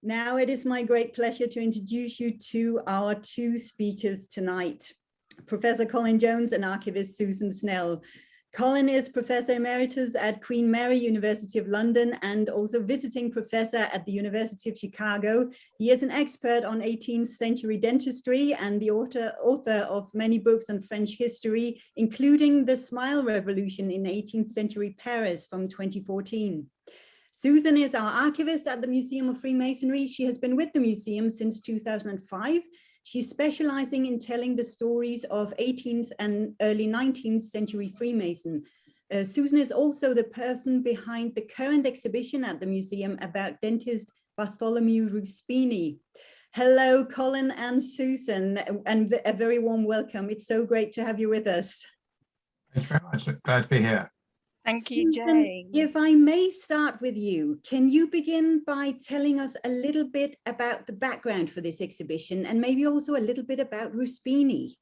Now it is my great pleasure to introduce you to our two speakers tonight, Professor Colin Jones and archivist Susan Snell. Colin is Professor Emeritus at Queen Mary University of London and also visiting professor at the University of Chicago. He is an expert on 18th century dentistry and the author of many books on French history, including The Smile Revolution in 18th century Paris from 2014. Susan is our archivist at the Museum of Freemasonry. She has been with the museum since 2005. She's specializing in telling the stories of 18th and early 19th century Freemason. Susan is also the person behind the current exhibition at the museum about dentist Bartholomew Ruspini. Hello, Colin and Susan, and a very warm welcome. It's so great to have you with us. Thanks very much. Glad to be here. Thank you, Jane. If I may start with you, can you begin by telling us a little bit about the background for this exhibition and maybe also a little bit about Ruspini?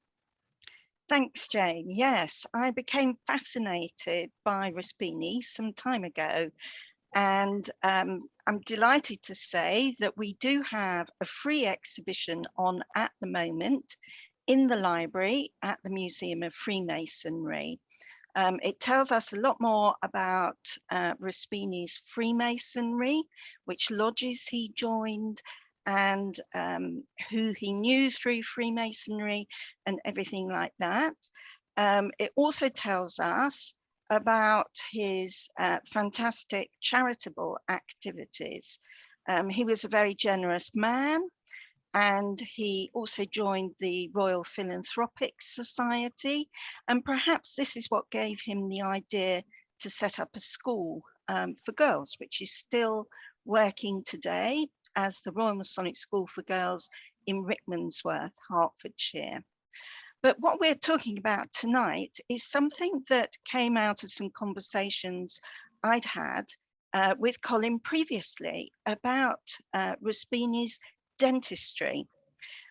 Thanks, Jane. Yes, I became fascinated by Ruspini some time ago, and I'm delighted to say that we do have a free exhibition on at the moment in the library at the Museum of Freemasonry. It tells us a lot more about Ruspini's Freemasonry, which lodges he joined, and who he knew through Freemasonry and everything like that. It also tells us about his fantastic charitable activities. He was a very generous man, and he also joined the Royal Philanthropic Society, and perhaps this is what gave him the idea to set up a school for girls, which is still working today as the Royal Masonic School for Girls in Rickmansworth, Hertfordshire. But what we're talking about tonight is something that came out of some conversations I'd had with Colin previously about Ruspini's dentistry.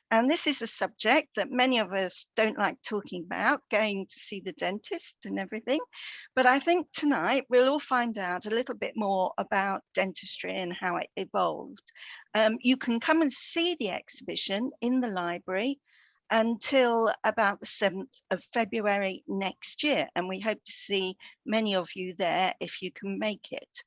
And this is a subject that many of us don't like talking about, going to see the dentist and everything. But I think tonight we'll all find out a little bit more about dentistry and how it evolved. You can come and see the exhibition in the library until about the 7th of February next year. And we hope to see many of you there if you can make it.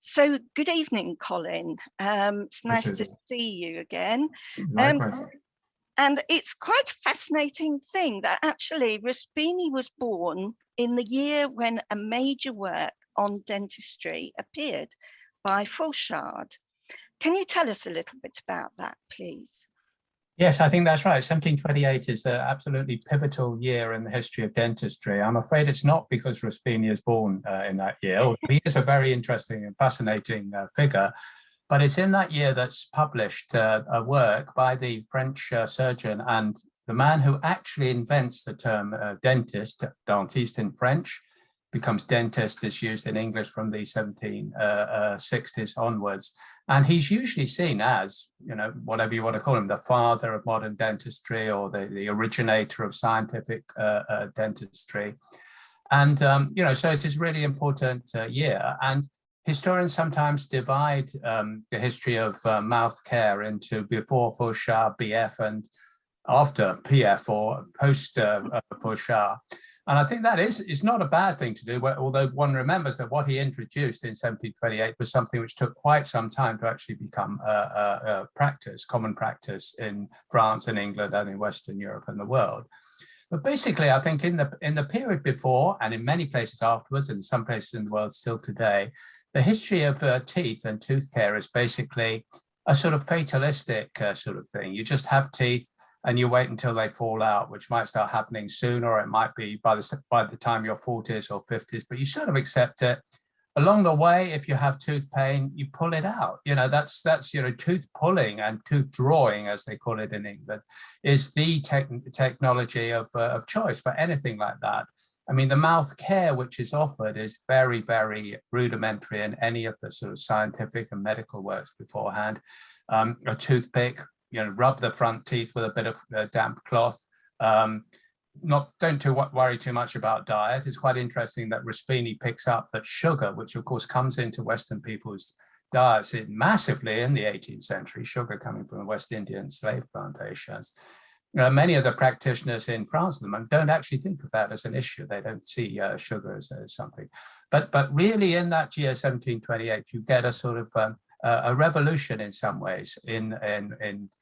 So good evening, Colin. It's nice to see you again. And it's quite a fascinating thing that actually Ruspini was born in the year when a major work on dentistry appeared by Fauchard. Can you tell us a little bit about that, please? Yes, I think that's right. 1728 is an absolutely pivotal year in the history of dentistry. I'm afraid it's not because Ruspini is born in that year. He is a very interesting and fascinating figure, but it's in that year that's published a work by the French surgeon and the man who actually invents the term dentist, dentiste in French, becomes dentist, is used in English from the 1760s onwards. And he's usually seen as, you know, whatever you want to call him, the father of modern dentistry or the originator of scientific dentistry. And, you know, so it's this really important year. And historians sometimes divide the history of mouth care into before Fauchard, BF, and after PF or post Fauchard. And I think that is not a bad thing to do, although one remembers that what he introduced in 1728 was something which took quite some time to actually become common practice in France and England and in Western Europe and the world. But basically, I think in the period before and in many places afterwards, and in some places in the world still today, the history of teeth and tooth care is basically a sort of fatalistic sort of thing. You just have teeth and you wait until they fall out, which might start happening soon, or it might be by the time you're 40s or 50s, but you sort of accept it. Along the way, if you have tooth pain, you pull it out. You know, that's you know, tooth pulling and tooth drawing, as they call it in England, is the technology of choice for anything like that. I mean, the mouth care which is offered is very, very rudimentary in any of the sort of scientific and medical works beforehand. A toothpick, you know, rub the front teeth with a bit of damp cloth. Don't worry too much about diet. It's quite interesting that Ruspini picks up that sugar, which of course comes into Western people's diets it massively in the 18th century, sugar coming from the West Indian slave plantations. Many of the practitioners in France at the moment don't actually think of that as an issue. They don't see sugar as something. But really in that year 1728, you get a sort of a revolution in some ways in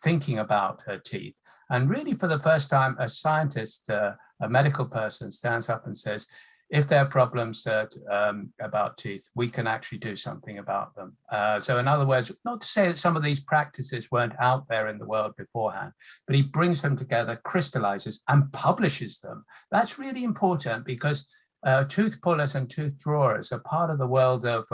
thinking about teeth. And really for the first time, a scientist, a medical person stands up and says, if there are problems about teeth, we can actually do something about them. So in other words, not to say that some of these practices weren't out there in the world beforehand, but he brings them together, crystallizes and publishes them. That's really important because tooth pullers and tooth drawers are part of the world of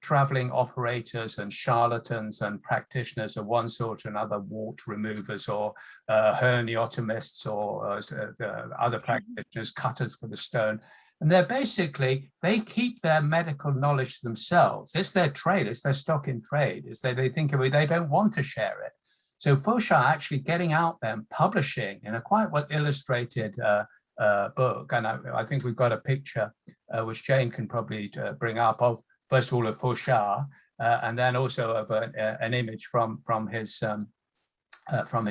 traveling operators and charlatans and practitioners of one sort or another, wart removers or herniotomists or other practitioners, cutters for the stone. And they're basically, they keep their medical knowledge to themselves. It's their trade, it's their stock in trade. It's they think of it, they don't want to share it. So Fauchard actually getting out there and publishing in a quite well illustrated book. And I think we've got a picture which Jane can probably bring up of, first of all, of Fauchard, and then also of an image from his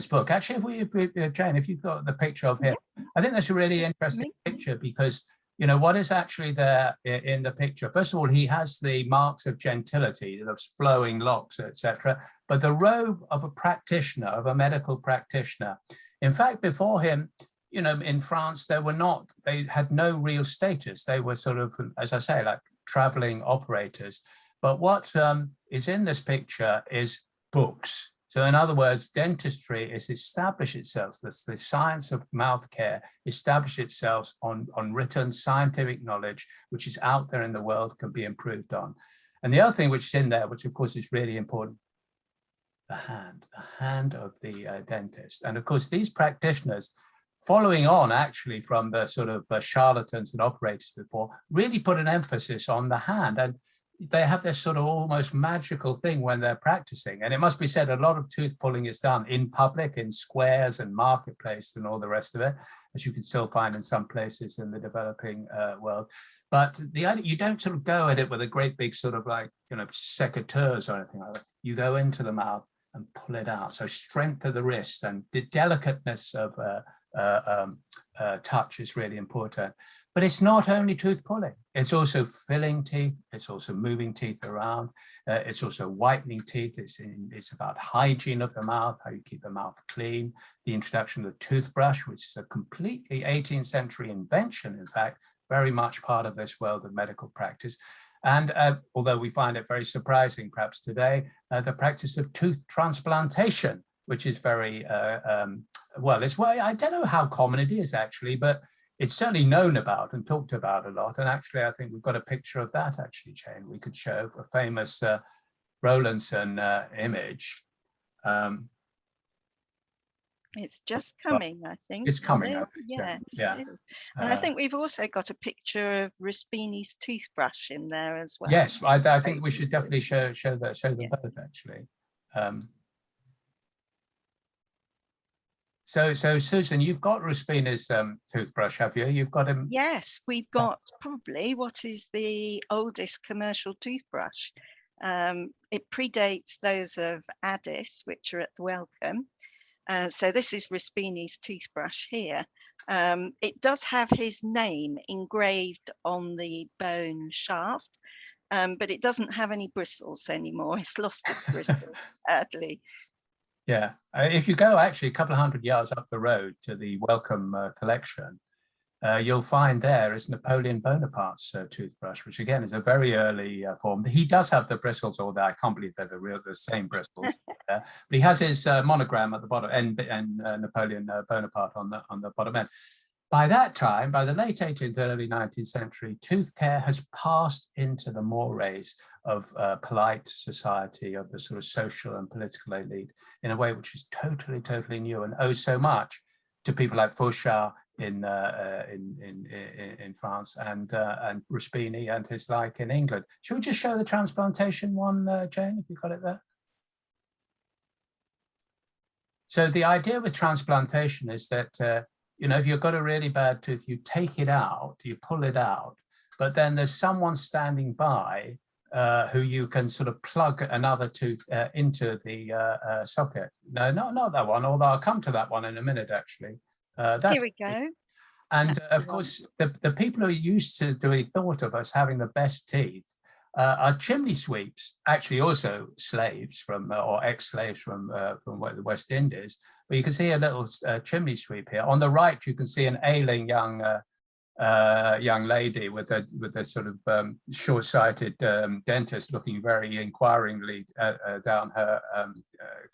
book. Actually, Jane, if you've got the picture of him, I think that's a really interesting picture because, you know, what is actually there in the picture? First of all, he has the marks of gentility, those flowing locks, etc. But the robe of a practitioner, of a medical practitioner. In fact, before him, you know, in France, they had no real status. They were sort of, as I say, like traveling operators. But what is in this picture is books. So in other words, dentistry is established itself, the science of mouth care established itself on written scientific knowledge, which is out there in the world, can be improved on. And the other thing which is in there, which of course is really important, the hand of the dentist. And of course, these practitioners, following on actually from the sort of charlatans and operators before, really put an emphasis on the hand. And they have this sort of almost magical thing when they're practicing. And it must be said, a lot of tooth pulling is done in public, in squares and marketplace and all the rest of it, as you can still find in some places in the developing world. But you don't sort of go at it with a great big sort of like, you know, secateurs or anything like that. You go into the mouth and pull it out. So strength of the wrist and the delicateness of touch is really important. But it's not only tooth pulling, it's also filling teeth, it's also moving teeth around, it's also whitening teeth, it's about hygiene of the mouth, how you keep the mouth clean, the introduction of the toothbrush, which is a completely 18th century invention, in fact, very much part of this world of medical practice. And although we find it very surprising perhaps today, the practice of tooth transplantation, which is very, well, I don't know how common it is actually, but it's certainly known about and talked about a lot. And actually, I think we've got a picture of that actually, Jane. We could show a famous Rowlandson image. It's just coming, I think. It's coming, I think. Yeah. Yeah. And I think we've also got a picture of Ruspini's toothbrush in there as well. Yes, I think we should definitely show them both actually. So Susan, you've got Ruspini's toothbrush, have you? You've got him. Yes, we've got probably what is the oldest commercial toothbrush. It predates those of Addis, which are at the Wellcome. So this is Ruspini's toothbrush here. It does have his name engraved on the bone shaft, but it doesn't have any bristles anymore. It's lost its bristles, sadly. Yeah, if you go actually a couple of 100 yards up the road to the Wellcome collection, you'll find there is Napoleon Bonaparte's toothbrush, which again is a very early form. He does have the bristles, although I can't believe they're the same bristles. But he has his monogram at the bottom and Napoleon Bonaparte on the bottom end. By that time, by the late 18th, early 19th century, tooth care has passed into the mores of polite society, of the sort of social and political elite, in a way which is totally, totally new and owes so much to people like Fauchard in France and Ruspini and his like in England. Should we just show the transplantation one, Jane, if you've got it there? So the idea with transplantation is that you know, if you've got a really bad tooth, you take it out, you pull it out, but then there's someone standing by who you can sort of plug another tooth into the socket. No, not that one, although I'll come to that one in a minute, actually. Here we go. And of course, the people who used to be thought of as having the best teeth are chimney sweeps, actually also slaves from, or ex-slaves from the West Indies. But you can see a little chimney sweep here. On the right, you can see an ailing young lady with a sort of short-sighted dentist looking very inquiringly down her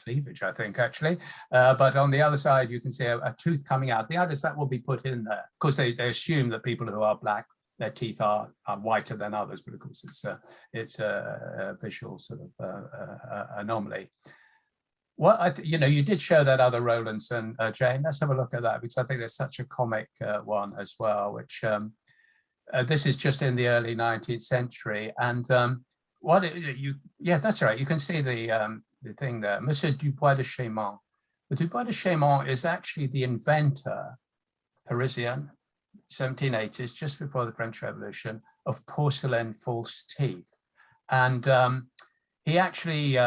cleavage, I think, actually. But on the other side, you can see a tooth coming out. The others that will be put in there. Of course, they assume that people who are black, their teeth are whiter than others, but of course it's a visual sort of anomaly. What you did show that other Rowlandson, Jane. Let's have a look at that, because I think there's such a comic one as well, which this is just in the early 19th century. And yeah, that's right. You can see the thing there, Monsieur Dubois de Chaumont. The Dubois de Chaumont is actually the inventor, Parisian, 1780s, just before the French Revolution, of porcelain false teeth. And he actually,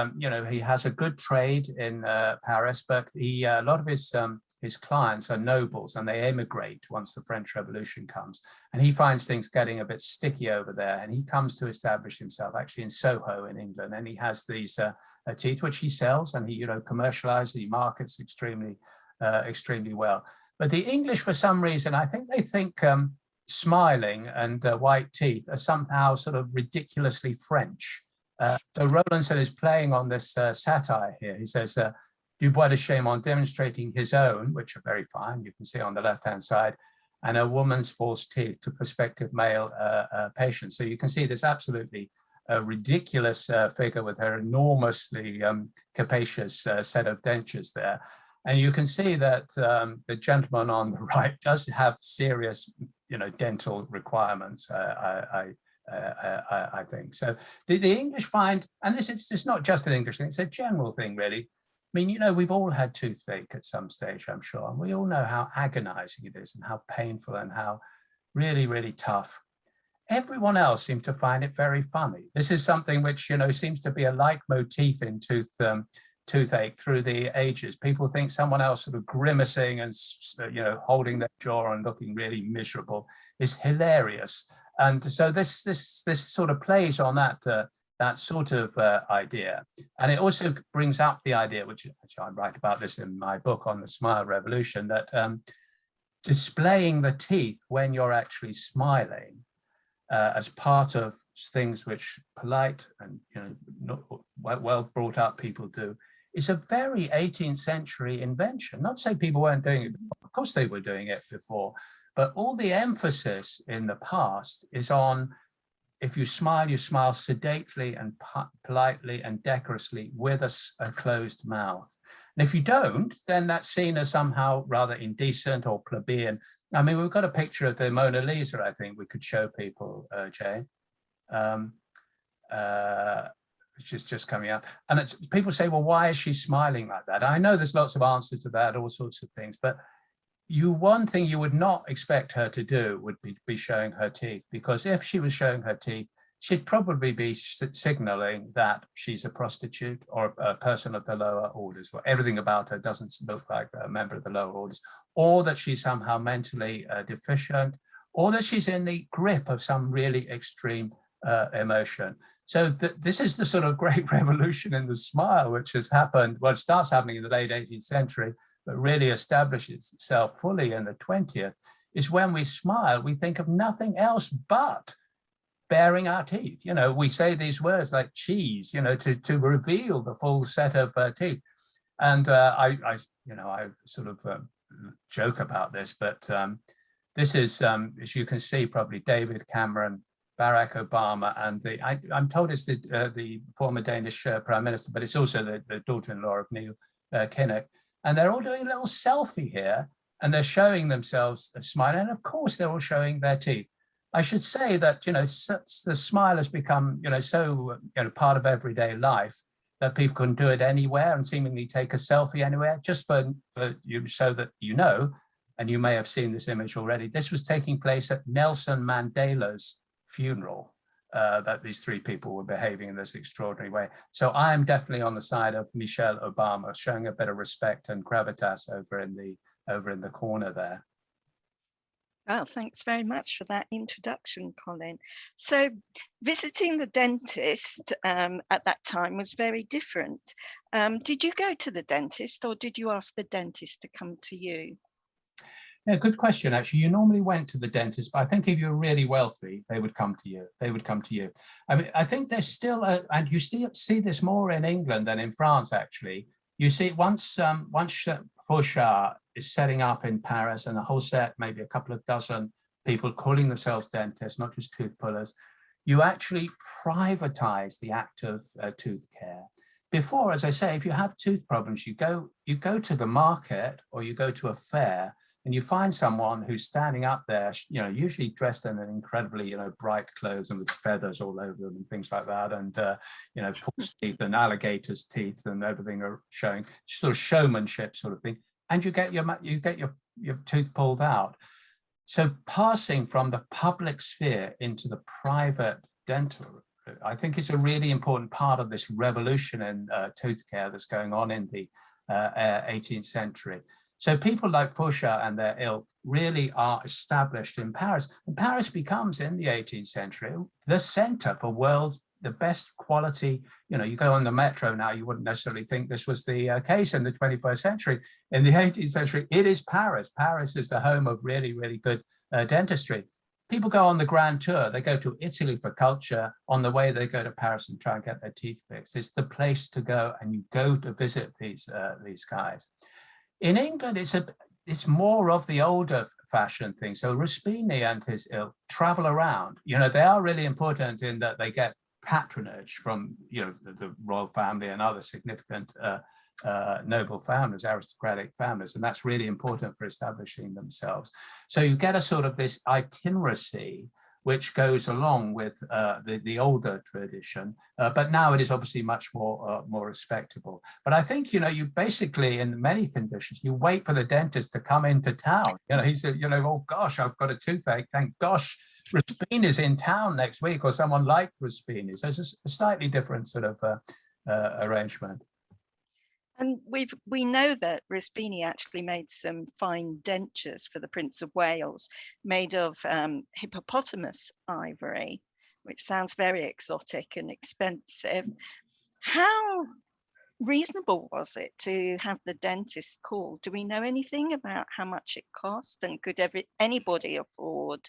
he has a good trade in Paris, but a lot of his clients are nobles, and they emigrate once the French Revolution comes. And he finds things getting a bit sticky over there, and he comes to establish himself actually in Soho in England. And he has these teeth which he sells, and he commercializes, he markets extremely well. But the English, for some reason, I think they think smiling and white teeth are somehow sort of ridiculously French. So Rowlandson is playing on this satire here. He says, Dubois de Chaumont demonstrating his own, which are very fine, you can see on the left-hand side, and a woman's false teeth to prospective male patients. So you can see this absolutely ridiculous figure with her enormously capacious set of dentures there. And you can see that the gentleman on the right does have serious, dental requirements, I think. So the English find, and this is just not just an English thing, it's a general thing, really. I mean, we've all had toothache at some stage, I'm sure, and we all know how agonizing it is and how painful and how really, really tough. Everyone else seems to find it very funny. This is something which, seems to be a leitmotif in toothache through the ages. People think someone else sort of grimacing and, holding their jaw and looking really miserable is hilarious. And so this sort of plays on that sort of idea. And it also brings up the idea, which I write about this in my book on the Smile Revolution, that displaying the teeth when you're actually smiling as part of things which polite and well brought up people do is a very 18th century invention. Not to say people weren't doing it before. Of course they were doing it before. But all the emphasis in the past is on, if you smile sedately and politely and decorously with a closed mouth. And if you don't, then that's seen as somehow rather indecent or plebeian. I mean, we've got a picture of the Mona Lisa, I think we could show people, Jane, which is just coming up. And people say, well, why is she smiling like that? I know there's lots of answers to that, all sorts of things, but one thing you would not expect her to do would be showing her teeth, because if she was showing her teeth, she'd probably be signaling that she's a prostitute or a person of the lower orders, where everything about her doesn't look like a member of the lower orders, or that she's somehow mentally deficient, or that she's in the grip of some really extreme emotion. So this is the sort of great revolution in the smile, which has happened, well, it starts happening in the late 18th century, but really establishes itself fully in the 20th, is when we smile, we think of nothing else but baring our teeth. We say these words like cheese, to reveal the full set of teeth. And I sort of joke about this, but this is, as you can see, probably David Cameron, Barack Obama, and I'm told it's the former Danish Prime Minister, but it's also the daughter-in-law of Neil Kinnock. And they're all doing a little selfie here, and they're showing themselves smiling. And of course, they're all showing their teeth. I should say that, the smile has become, so, part of everyday life that people can do it anywhere and seemingly take a selfie anywhere, just for you, so that and you may have seen this image already. This was taking place at Nelson Mandela's funeral that these three people were behaving in this extraordinary way. So I am definitely on the side of Michelle Obama, showing a bit of respect and gravitas over in the corner there. Well, thanks very much for that introduction, Colin. So visiting the dentist at that time was very different. Did you go to the dentist, or did you ask the dentist to come to you? Yeah, good question. Actually, you normally went to the dentist, but I think if you're really wealthy, they would come to you. They would come to you. I mean, I think there's still and you still see this more in England than in France. Actually, you see once Fauchard is setting up in Paris, and a whole set, maybe a couple of dozen people calling themselves dentists, not just tooth pullers, you actually privatize the act of tooth care. Before, as I say, if you have tooth problems, you go to the market or you go to a fair, and you find someone who's standing up there, usually dressed in an incredibly, bright clothes and with feathers all over them and things like that, and false teeth and alligator's teeth and everything are showing, sort of showmanship sort of thing, and you get your tooth pulled out. So passing from the public sphere into the private dental, I think is a really important part of this revolution in tooth care that's going on in the 18th century. So people like Fauchard and their ilk really are established in Paris. And Paris becomes, in the 18th century, the center for the best quality. You go on the metro now, you wouldn't necessarily think this was the case in the 21st century. In the 18th century, it is Paris. Paris is the home of really, really good dentistry. People go on the grand tour. They go to Italy for culture. On the way, they go to Paris and try and get their teeth fixed. It's the place to go, and you go to visit these guys. In England, it's more of the older fashioned thing. So Ruspini and his ilk travel around. They are really important in that they get patronage from the royal family and other significant noble families, aristocratic families, and that's really important for establishing themselves. So you get a sort of this itineracy which goes along with the older tradition, but now it is obviously much more respectable. But I think you basically, in many conditions, you wait for the dentist to come into town. He said, oh gosh, I've got a toothache. Thank gosh, Ruspini's in town next week, or someone like Ruspini. So it's a slightly different sort of arrangement. And we know that Ruspini actually made some fine dentures for the Prince of Wales, made of hippopotamus ivory, which sounds very exotic and expensive. How reasonable was it to have the dentist called? Do we know anything about how much it cost, and could anybody afford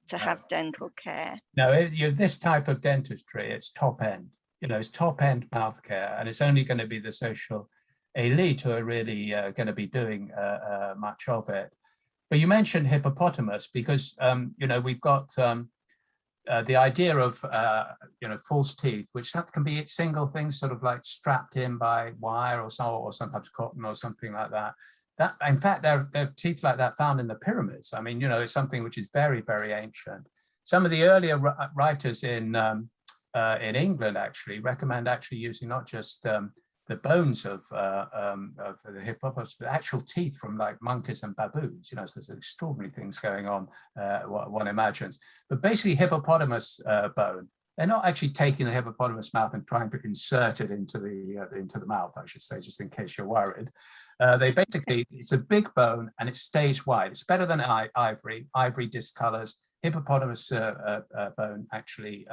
to have dental care? No, this type of dentistry, it's top end. It's top end mouth care, and it's only going to be the social elite who are really going to be doing much of it. But you mentioned hippopotamus because we've got the idea of false teeth, which can be single things, sort of like strapped in by wire or sometimes cotton or something like that. That, in fact, there are teeth like that found in the pyramids. I mean, it's something which is very, very ancient. Some of the earlier writers in England actually recommend using not just the bones of the hippopotamus, but actual teeth from like monkeys and baboons. So there's extraordinary things going on, what one imagines. But basically, hippopotamus bone. They're not actually taking the hippopotamus mouth and trying to insert it into the mouth, I should say, just in case you're worried. They basically, it's a big bone and it stays white. It's better than ivory. Ivory discolors. Hippopotamus bone actually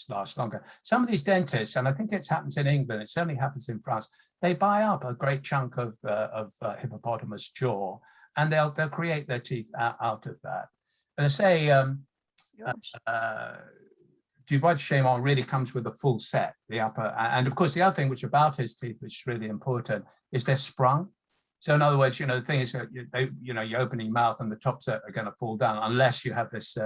lasts longer. Some of these dentists, and I think it happens in England, it certainly happens in France, they buy up a great chunk of hippopotamus jaw, and they'll create their teeth out of that. And I say, Dubois de Chaumont really comes with a full set, the upper, and of course the other thing which about his teeth, which is really important, is they're sprung. So in other words, the thing is that you open your mouth and the top set are going to fall down unless you have this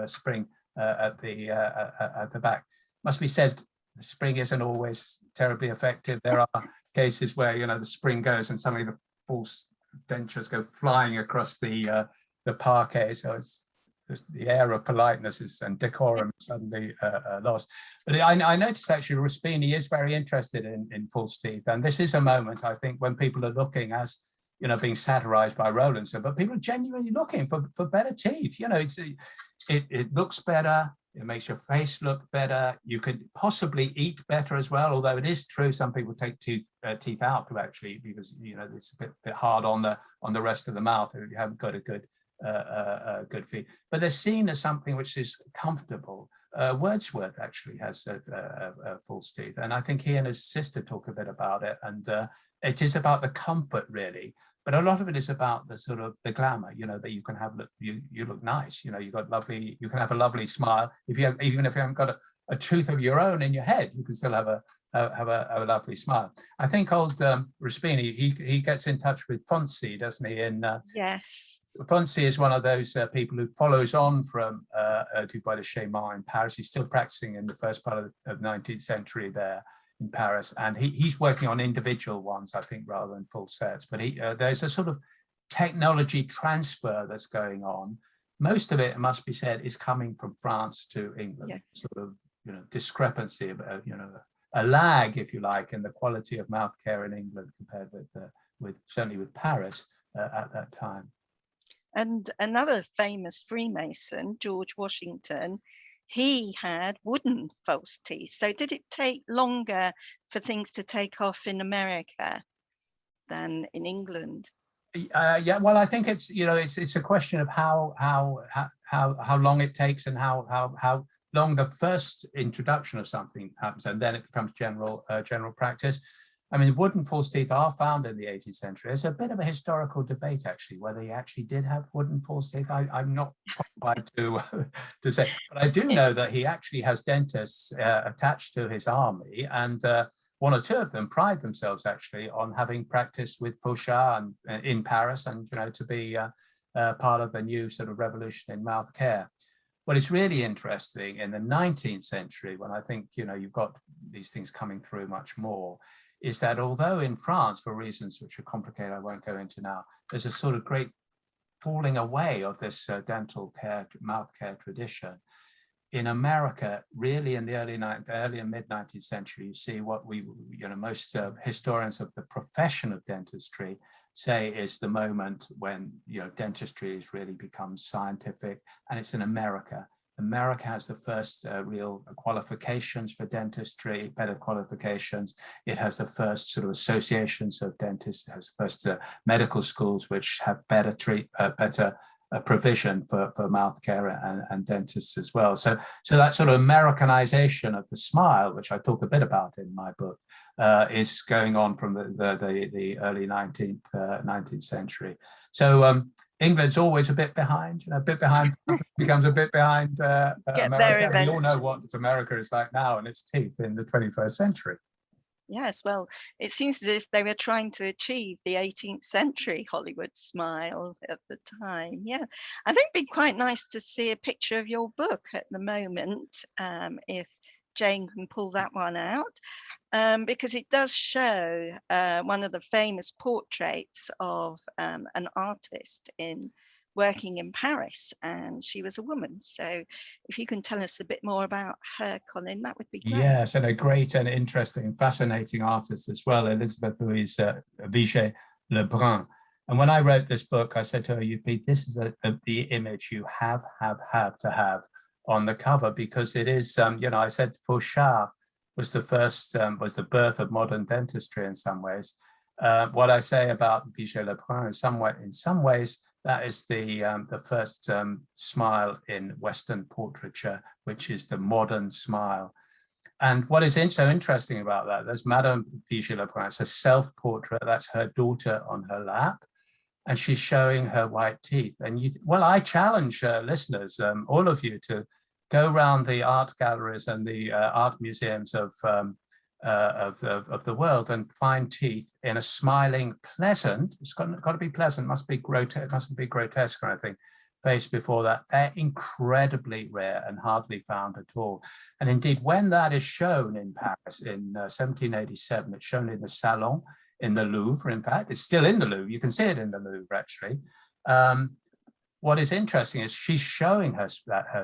spring at the back. Must be said, the spring isn't always terribly effective. There are cases where the spring goes and suddenly the false dentures go flying across the parquet. So it's the air of politeness and decorum suddenly lost. But I noticed actually Ruspini is very interested in false teeth, and this is a moment I think when people are looking, as being satirized by Rowlandson, but people are genuinely looking for better teeth. It looks better, It makes your face look better. You could possibly eat better as well, although it is true some people take teeth out to actually eat because it's a bit hard on the rest of the mouth if you haven't got a good feed. But they're seen as something which is comfortable. Wordsworth actually has false teeth, and I think he and his sister talk a bit about it. And it is about the comfort really. But a lot of it is about the sort of the glamour, that you can have, you look nice, you can have a lovely smile. Even if you haven't got a tooth of your own in your head, you can still have a lovely smile. I think old Ruspini, he gets in touch with Fonsi, doesn't he? Yes. Fonsi is one of those people who follows on from Dubois de Chaumont in Paris. He's still practicing in the first part of the 19th century there in Paris, and he's working on individual ones, I think, rather than full sets. But there's a sort of technology transfer that's going on. Most of it, must be said, is coming from France to England. Yes. Sort of, discrepancy, a lag, if you like, in the quality of mouth care in England compared with certainly with Paris at that time. And another famous Freemason, George Washington, he had wooden false teeth. So did it take longer for things to take off in America than in England? Yeah, well, I think it's a question of how long it takes and how long the first introduction of something happens, and then it becomes general practice. I mean, wooden false teeth are found in the 18th century. There's a bit of a historical debate, actually, whether he actually did have wooden false teeth. I'm not quite to say, but I do know that he actually has dentists attached to his army, and one or two of them pride themselves actually on having practiced with Fauchard in Paris, and to be part of a new sort of revolution in mouth care. What is really interesting in the 19th century, when I think you've got these things coming through much more, is that although in France, for reasons which are complicated, I won't go into now, there's a sort of great falling away of this dental care, mouth care tradition. In America, really in the early and mid 19th century, you see what most historians of the profession of dentistry say is the moment when dentistry has really become scientific, and it's in America. America has the first real qualifications for dentistry, better qualifications. It has the first sort of associations of dentists. It has the first medical schools which have better provision for mouth care and dentists as well. So that sort of Americanization of the smile, which I talk a bit about in my book, is going on from the early 19th century. So England's always a bit behind, becomes a bit behind America. We all know what America is like now and its teeth in the 21st century. Yes, well, it seems as if they were trying to achieve the 18th century Hollywood smile at the time. Yeah, I think it'd be quite nice to see a picture of your book at the moment, if Jane can pull that one out, because it does show one of the famous portraits of an artist working in Paris, and she was a woman. So if you can tell us a bit more about her, Colin, that would be great. Yes, and a great and interesting, fascinating artist as well, Elizabeth Louise Vigée-Lebrun. And when I wrote this book, I said to her, Pete, this is the image you have to have on the cover, because it is, I said Fauchard was the first, was the birth of modern dentistry in some ways. What I say about Vigée-Lebrun in some ways, that is the first smile in Western portraiture, which is the modern smile. And what is so interesting about that, there's Madame Vigée-Lebrun, it's a self-portrait, that's her daughter on her lap, and she's showing her white teeth. And I challenge listeners, all of you, to go around the art galleries and the art museums of the world and find teeth in a smiling, pleasant, it's got to be pleasant, mustn't be grotesque or anything, face before that. They're incredibly rare and hardly found at all. And indeed, when that is shown in Paris in 1787, it's shown in the Salon, in the Louvre, in fact, it's still in the Louvre, you can see it in the Louvre actually. What is interesting is she's showing her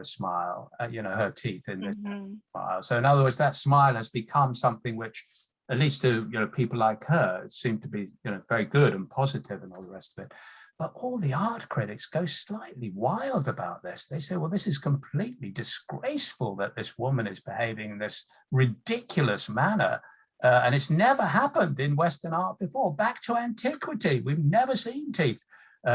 smile, her teeth in this smile. So in other words, that smile has become something which, at least to people like her, seem to be very good and positive and all the rest of it. But all the art critics go slightly wild about this. They say, well, this is completely disgraceful that this woman is behaving in this ridiculous manner. And it's never happened in Western art before. Back to antiquity, we've never seen teeth in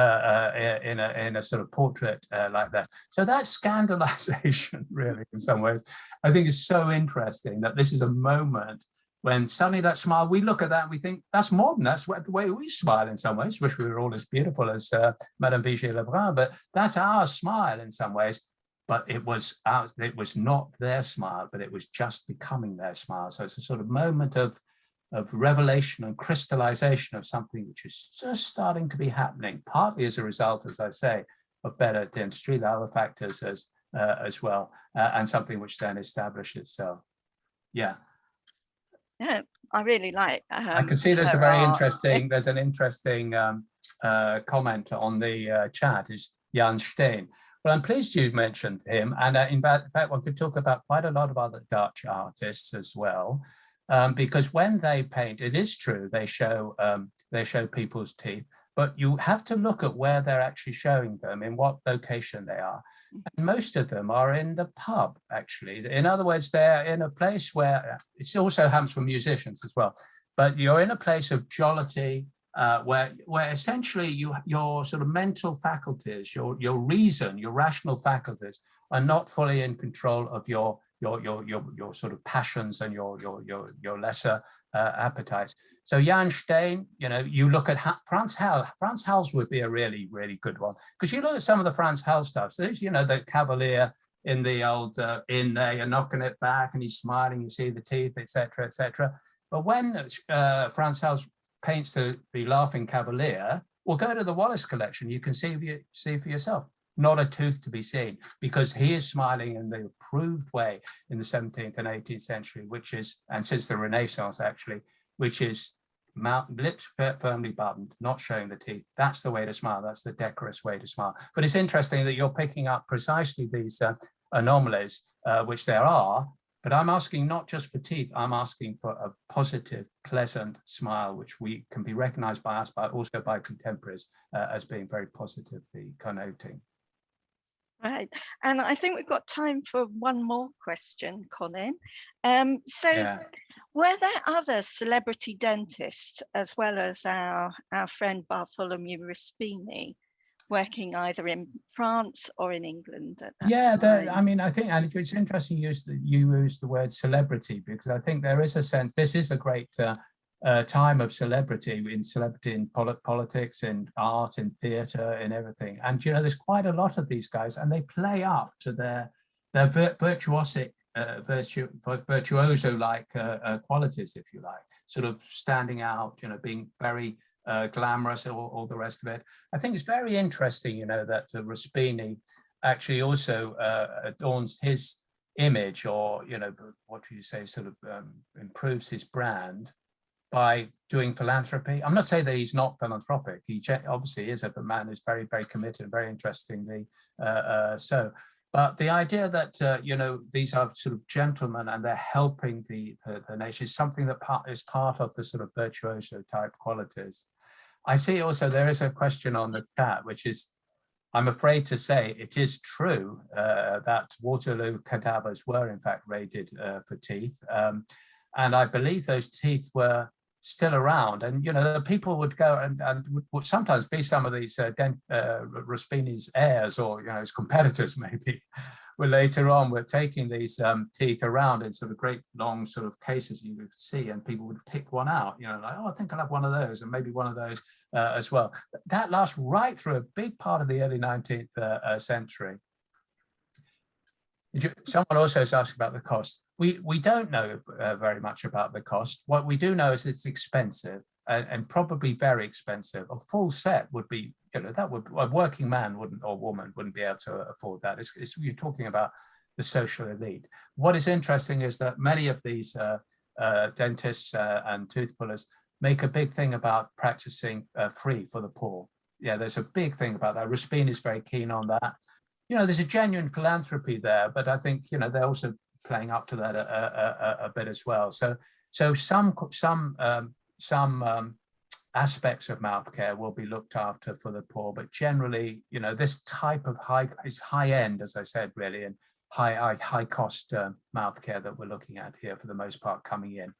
a sort of portrait like that. So that scandalization, really, in some ways, I think is so interesting that this is a moment when suddenly that smile, we look at that and we think that's modern. That's the way we smile in some ways. Wish we were all as beautiful as Madame Vigée-Lebrun, but that's our smile in some ways. But it was not their smile, but it was just becoming their smile. So it's a sort of moment of revelation and crystallization of something which is just starting to be happening, partly as a result, as I say, of better dentistry, the other factors as well, and something which then established itself. Yeah. Yeah, I really like. I can see there's an interesting comment on the chat. Is Jan Steen. Well, I'm pleased you mentioned him, and in fact, one could talk about quite a lot of other Dutch artists as well, because when they paint, it is true they show people's teeth, but you have to look at where they're actually showing them, in what location they are. And most of them are in the pub, actually. In other words, they're in a place where, it also happens for musicians as well, but you're in a place of jollity, where essentially your sort of mental faculties, your reason, your rational faculties are not fully in control of your sort of passions and your lesser appetites. So Jan Steen, you look at Frans Hals. Frans Hals would be a really, really good one, because you look at some of the Frans Hals stuff. So there's, the Cavalier in the old inn there, you're knocking it back and he's smiling, you see the teeth, etc., etc. But when Frans Hals paints the Laughing Cavalier, or go to the Wallace collection, you can see for yourself. Not a tooth to be seen, because he is smiling in the approved way in the 17th and 18th century, which is, and since the Renaissance actually, which is lips firmly buttoned, not showing the teeth. That's the way to smile. That's the decorous way to smile. But it's interesting that you're picking up precisely these anomalies, which there are, but I'm asking not just for teeth, I'm asking for a positive, pleasant smile, which we can be recognized by us, but also by contemporaries as being very positively connoting. Right, and I think we've got time for one more question, Colin. Were there other celebrity dentists, as well as our friend Bartholomew Ruspini, working either in France or in England at that time? I think, and it's interesting you use the word celebrity, because I think there is a sense, this is a great time of celebrity in politics, in art, in theatre, in everything. And there's quite a lot of these guys, and they play up to their virtuosic, virtuoso-like qualities, if you like, sort of standing out, being very glamorous, all the rest of it. I think it's very interesting, that Ruspini actually also adorns his image, or, what do you say, sort of improves his brand by doing philanthropy. I'm not saying that he's not philanthropic. He obviously is a man who's very, very committed, very interestingly so. But the idea that, these are sort of gentlemen and they're helping the nation is something that is part of the sort of virtuoso type qualities. I see also there is a question on the chat, which is, I'm afraid to say it is true that Waterloo cadavers were in fact raided for teeth. And I believe those teeth were still around, and the people would go and would sometimes be some of these Ruspini's heirs, or his competitors maybe, were later on were taking these teeth around in sort of great long sort of cases you could see, and people would pick one out, like, oh, I think I'll have one of those, and maybe one of those as well. That lasts right through a big part of the early 19th century. Someone also has asked about the cost. We don't know very much about the cost. What we do know is it's expensive, and probably very expensive. A full set would be, that would, a working man wouldn't, or woman wouldn't be able to afford that. You're talking about the social elite. What is interesting is that many of these dentists and tooth pullers make a big thing about practicing free for the poor. Yeah, there's a big thing about that. Ruspini is very keen on that. There's a genuine philanthropy there, but I think, they're also playing up to that a bit as well. So some aspects of mouth care will be looked after for the poor, but generally, you know, this type of is high end, as I said, really, and high cost mouth care that we're looking at here for the most part coming in.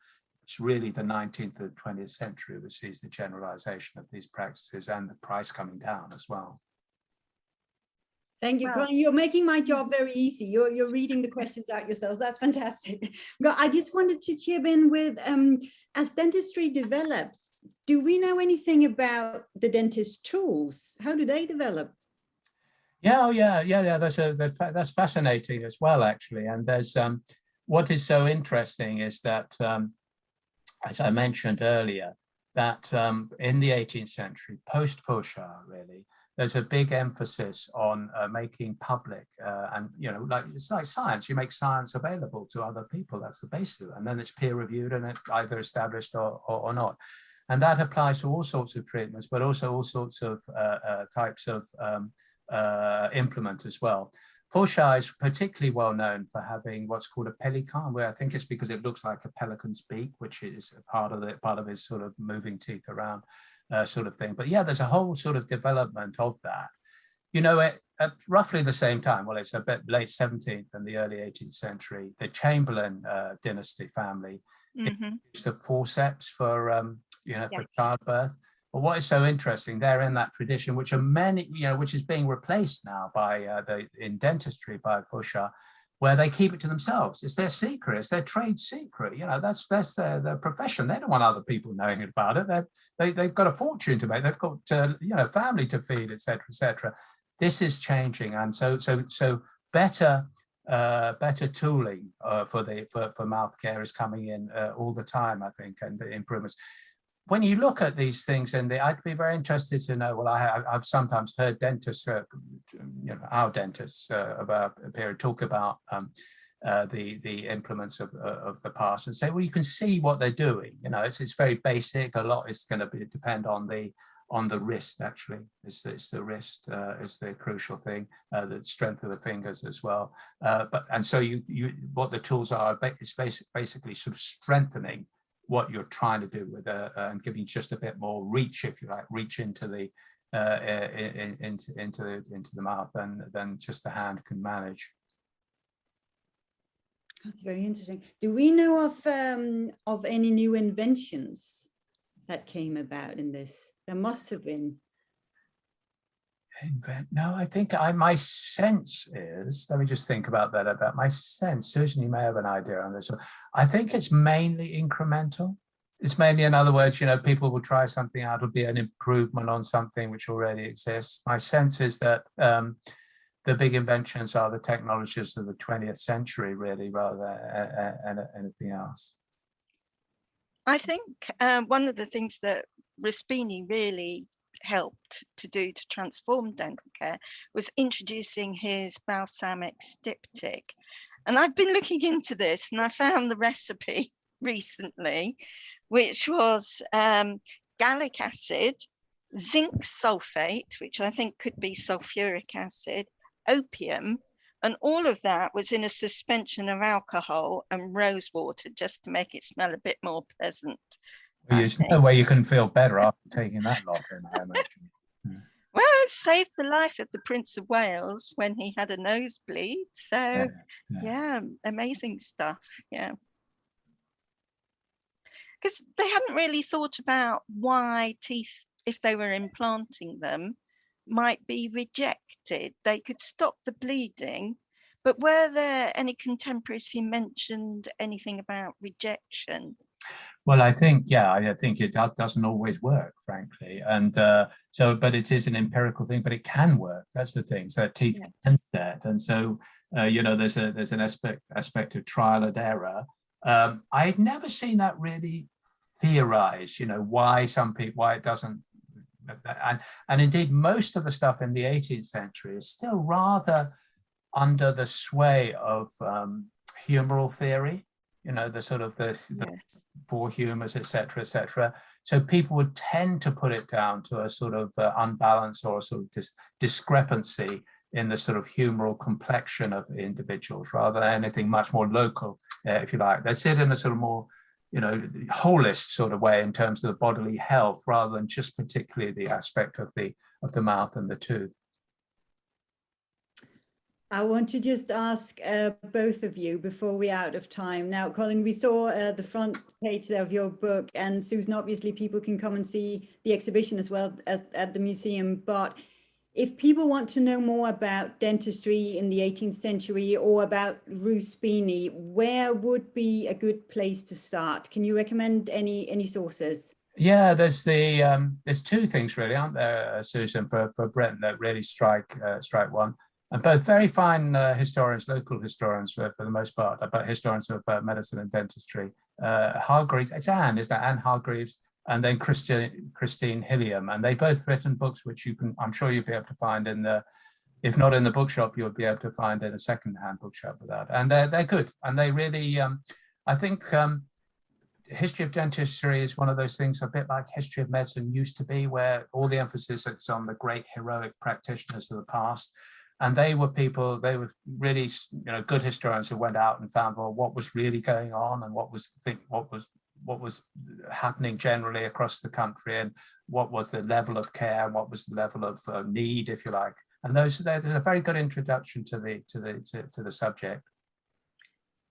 It's really the 19th and 20th century which sees the generalization of these practices and the price coming down as well. Thank you, Wow. Colin. You're making my job very easy. You're reading the questions out yourselves. That's fantastic. But I just wanted to chip in with, as dentistry develops, do we know anything about the dentist tools? How do they develop? Yeah, oh yeah. That's fascinating as well, actually. And there's what is so interesting is that, as I mentioned earlier, that in the 18th century, post-Fauchard, really, there's a big emphasis on making public and, you know, like it's like science. You make science available to other people. That's the basis of it. And then it's peer reviewed and it's either established or not. And that applies to all sorts of treatments, but also all sorts of types of implement as well. Fauchard is particularly well known for having what's called a pelican, where I think it's because it looks like a pelican's beak, which is part of his sort of moving teeth around sort of thing. But yeah, there's a whole sort of development of that. You know, at roughly the same time, well, it's a bit late 17th and the early 18th century, the Chamberlain dynasty family used the forceps for, you know, for childbirth. But what is so interesting, they're in that tradition, which are many, you know, which is being replaced now by in dentistry by Fauchard, where they keep it to themselves. It's their secret, it's their trade secret. You know, that's their profession. They don't want other people knowing about it. They've got a fortune to make. They've got you know, family to feed, etc., etc. This is changing, and so better tooling for mouth care is coming in all the time, I think, and the improvements. When you look at these things, and I'd be very interested to know, well, I've sometimes heard dentists, you know, our dentists about a period talk about the implements of the past and say, well, you can see what they're doing. You know, it's very basic. A lot is going to depend on the wrist, actually. It's the wrist is the crucial thing, the strength of the fingers as well. And so what the tools are is basically sort of strengthening what you're trying to do with and giving just a bit more reach, if you like, reach into the into the mouth than just the hand can manage. That's very interesting. Do we know of any new inventions that came about in this? There must have been. No, I think my sense is, let me just think about that about my sense. Susan, you may have an idea on this one. I think it's mainly incremental. It's mainly, in other words, you know, people will try something out, it'll be an improvement on something which already exists. My sense is that the big inventions are the technologies of the 20th century, really, rather than anything else. I think one of the things that Ruspini really helped to do to transform dental care was introducing his balsamic styptic. And I've been looking into this and I found the recipe recently, which was gallic acid, zinc sulfate, which I think could be sulfuric acid, opium, and all of that was in a suspension of alcohol and rose water just to make it smell a bit more pleasant. There's no way you can feel better after taking that lot in, I imagine. Well, it saved the life of the Prince of Wales when he had a nosebleed. So, yeah, amazing stuff. Yeah. Because they hadn't really thought about why teeth, if they were implanting them, might be rejected. They could stop the bleeding. But were there any contemporaries who mentioned anything about rejection? Well, I think, yeah, I think it doesn't always work, frankly. And but it is an empirical thing, but it can work. That's the thing. So teeth can set. And so, you know, there's an aspect of trial and error. I'd never seen that really theorized, you know, why it doesn't. And indeed, most of the stuff in the 18th century is still rather under the sway of humoral theory. You know, the sort of the four humors, etc., etc. So people would tend to put it down to a sort of unbalance or a sort of discrepancy in the sort of humoral complexion of individuals, rather than anything much more local, if you like. They sit in a sort of more holist sort of way in terms of the bodily health, rather than just particularly the aspect of the mouth and the tooth. I want to just ask both of you before we're out of time. Now, Colin, we saw the front page there of your book, and Susan, obviously people can come and see the exhibition as well as at the museum. But if people want to know more about dentistry in the 18th century or about Ruth Spini, where would be a good place to start? Can you recommend any sources? Yeah, there's two things really, aren't there, Susan, for Britain that really strike one. And both very fine historians, local historians for the most part, but historians of medicine and dentistry. Hargreaves, it's Anne, is that Anne Hargreaves? And then Christine Hilliam. And they both written books which I'm sure you'll be able to find in the, if not in the bookshop, you'll be able to find in a secondhand bookshop with that. And they're good. And they really, I think history of dentistry is one of those things a bit like history of medicine used to be, where all the emphasis is on the great heroic practitioners of the past. And they were really, good historians who went out and found, well, what was really going on and what was happening generally across the country, and what was the level of care, and what was the level of need, if you like. And there's a very good introduction to the subject.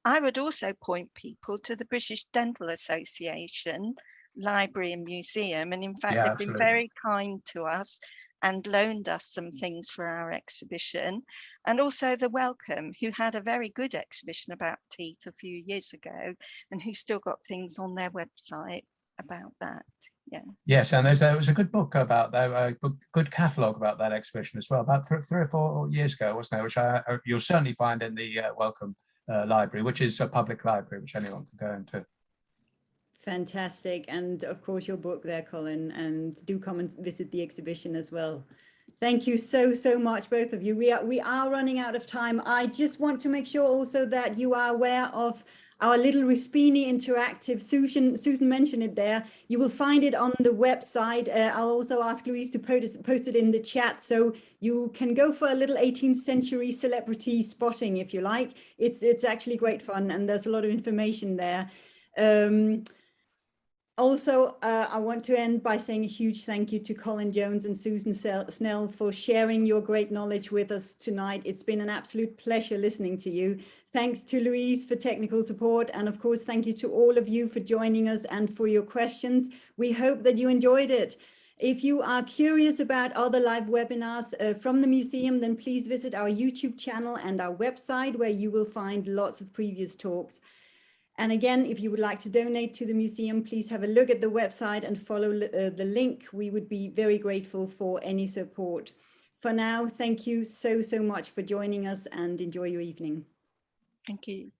I would also point people to the British Dental Association Library and Museum, and in fact, they've been very kind to us and loaned us some things for our exhibition. And also the Wellcome, who had a very good exhibition about teeth a few years ago, and who still got things on their website about that. Yeah. Yes, and there was a good book about that, a good catalogue about that exhibition as well, about 3 or 4 years ago, wasn't there? Which you'll certainly find in the Wellcome Library, which is a public library which anyone can go into. Fantastic. And of course your book there, Colin, and do come and visit the exhibition as well. Thank you so much, both of you. We are running out of time. I just want to make sure also that you are aware of our little Ruspini interactive. Susan mentioned it there. You will find it on the website. I'll also ask Louise to post it in the chat, so you can go for a little 18th century celebrity spotting if you like. It's actually great fun, and there's a lot of information there. Also, I want to end by saying a huge thank you to Colin Jones and Susan Snell for sharing your great knowledge with us tonight. It's been an absolute pleasure listening to you. Thanks to Louise for technical support. And of course, thank you to all of you for joining us and for your questions. We hope that you enjoyed it. If you are curious about other live webinars from the museum, then please visit our YouTube channel and our website, where you will find lots of previous talks. And again, if you would like to donate to the museum, please have a look at the website and follow the link. We would be very grateful for any support. For now, thank you so much for joining us, and enjoy your evening. Thank you.